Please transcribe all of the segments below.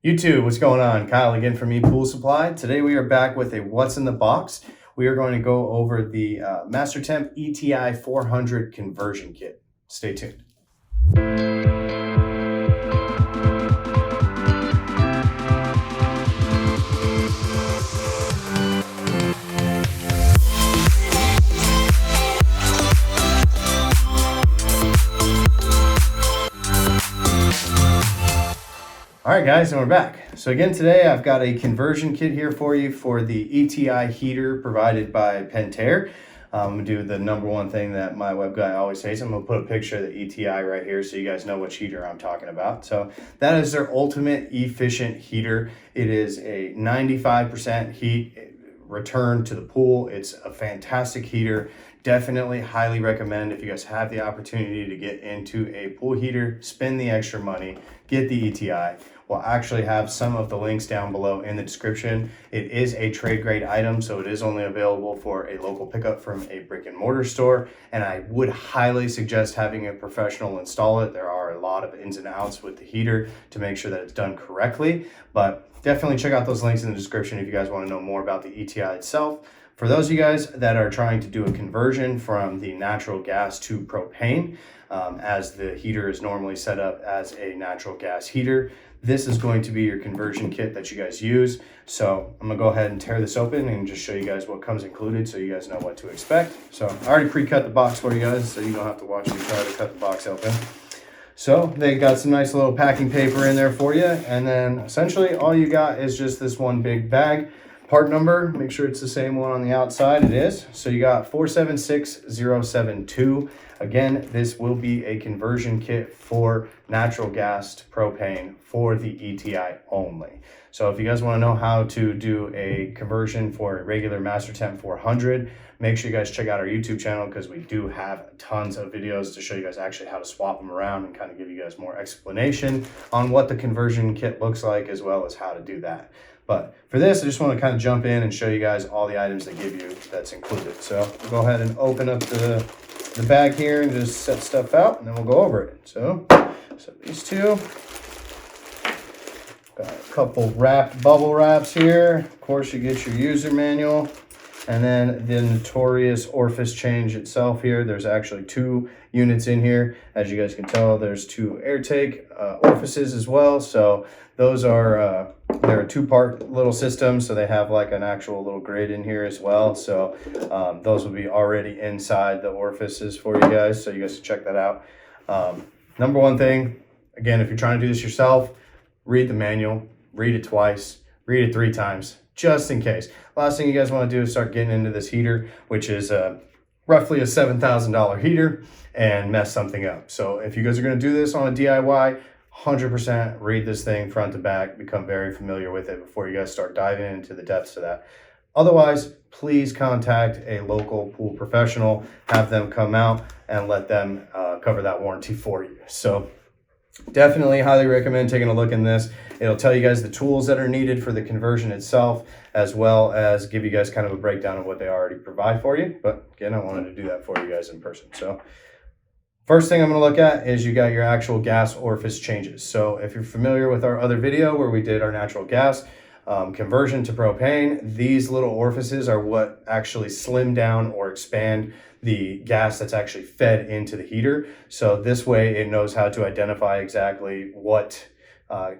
YouTube, what's going on? Kyle again from ePoolSupply. Today we are back with a What's in the Box. We are going to go over the MasterTemp ETi 400 conversion kit. Stay tuned. All right, guys, and we're back. So again, today I've got a conversion kit here for you for the ETi heater provided by Pentair. I'm gonna do the number one thing that my web guy always says. I'm gonna put a picture of the ETi right here so you guys know which heater I'm talking about. So that is their ultimate efficient heater. It is a 95% heat return to the pool. It's a fantastic heater. Definitely highly recommend if you guys have the opportunity to get into a pool heater, spend the extra money, get the ETi. We'll actually have some of the links down below in the description. It is a trade grade item, so it is only available for a local pickup from a brick and mortar store. And I would highly suggest having a professional install it. There are a lot of ins and outs with the heater to make sure that it's done correctly, but definitely check out those links in the description if you guys want to know more about the ETi itself. For those of you guys that are trying to do a conversion from the natural gas to propane, as the heater is normally set up as a natural gas heater, this is going to be your conversion kit that you guys use. So I'm gonna go ahead and tear this open and just show you guys what comes included so you guys know what to expect. So I already pre-cut the box for you guys so you don't have to watch me try to cut the box open. So they got some nice little packing paper in there for you. And then essentially all you got is just this one big bag. Part number, make sure it's the same one on the outside. It is. So you got 476072. Again, this will be a conversion kit for natural gas to propane for the ETi only. So if you guys want to know how to do a conversion for a regular MasterTemp 400, make sure you guys check out our YouTube channel because we do have tons of videos to show you guys actually how to swap them around and kind of give you guys more explanation on what the conversion kit looks like as well as how to do that. But for this, I just want to kind of jump in and show you guys all the items they give you that's included. So we'll go ahead and open up the bag here and just set stuff out and then we'll go over it. So these two. Got a couple wrapped bubble wraps here. Of course, you get your user manual. And then the notorious orifice change itself here. There's actually 2 units in here. As you guys can tell, there's 2 air take orifices as well. So those are, they're a 2-part little system. So they have like an actual little grid in here as well. So those will be already inside the orifices for you guys. So you guys can check that out. Number one thing, again, if you're trying to do this yourself, read the manual, read it twice, read it 3 times. Just in case. Last thing you guys want to do is start getting into this heater, which is roughly a $7,000 heater, and mess something up. So if you guys are going to do this on a DIY, 100% read this thing front to back, become very familiar with it before you guys start diving into the depths of that. Otherwise, please contact a local pool professional, have them come out and let them cover that warranty for you. So definitely highly recommend taking a look in this. It'll tell you guys the tools that are needed for the conversion itself, as well as give you guys kind of a breakdown of what they already provide for you. But again, I wanted to do that for you guys in person. So first thing I'm going to look at is you got your actual gas orifice changes. So if you're familiar with our other video where we did our natural gas conversion to propane, these little orifices are what actually slim down or expand the gas that's actually fed into the heater. So this way it knows how to identify exactly what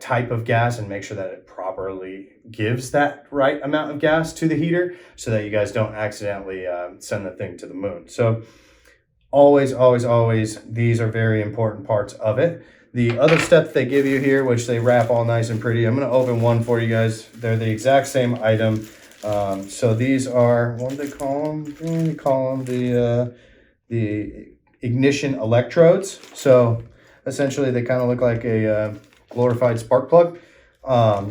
type of gas and make sure that it properly gives that right amount of gas to the heater so that you guys don't accidentally send the thing to the moon. So always, these are very important parts of it. The other step they give you here, which they wrap all nice and pretty, I'm going to open one for you guys. They're the exact same item. So these are, what do they call them? They call them the ignition electrodes. So essentially they kind of look like a glorified spark plug.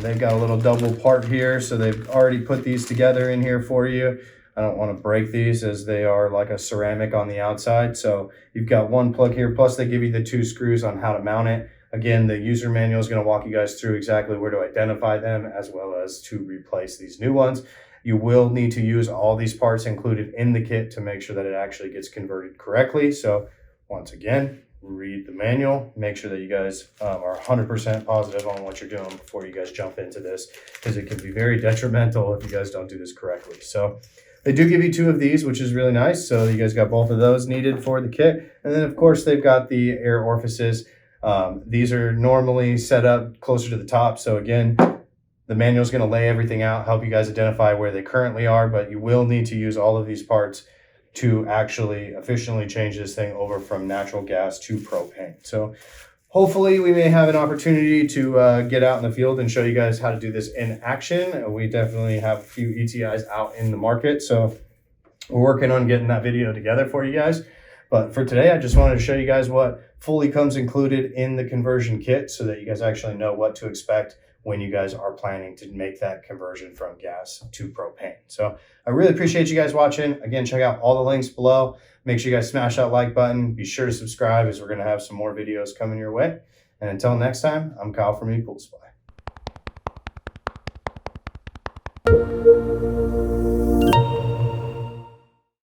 They've got a little double part here. So they've already put these together in here for you. I don't want to break these as they are like a ceramic on the outside. So you've got one plug here, plus they give you the 2 screws on how to mount it. Again, the user manual is going to walk you guys through exactly where to identify them as well as to replace these new ones. You will need to use all these parts included in the kit to make sure that it actually gets converted correctly. So once again, read the manual. Make sure that you guys are 100% positive on what you're doing before you guys jump into this, because it can be very detrimental if you guys don't do this correctly. So they do give you 2 of these, which is really nice. So you guys got both of those needed for the kit. And then of course they've got the air orifices. These are normally set up closer to the top. So again, the manual is going to lay everything out, help you guys identify where they currently are, but you will need to use all of these parts to actually efficiently change this thing over from natural gas to propane. So hopefully we may have an opportunity to get out in the field and show you guys how to do this in action. We definitely have a few ETIs out in the market, so we're working on getting that video together for you guys. But for today, I just wanted to show you guys what fully comes included in the conversion kit so that you guys actually know what to expect when you guys are planning to make that conversion from gas to propane. So I really appreciate you guys watching. Again, check out all the links below. Make sure you guys smash that like button. Be sure to subscribe, as we're going to have some more videos coming your way. And until next time, I'm Kyle from ePoolSupply.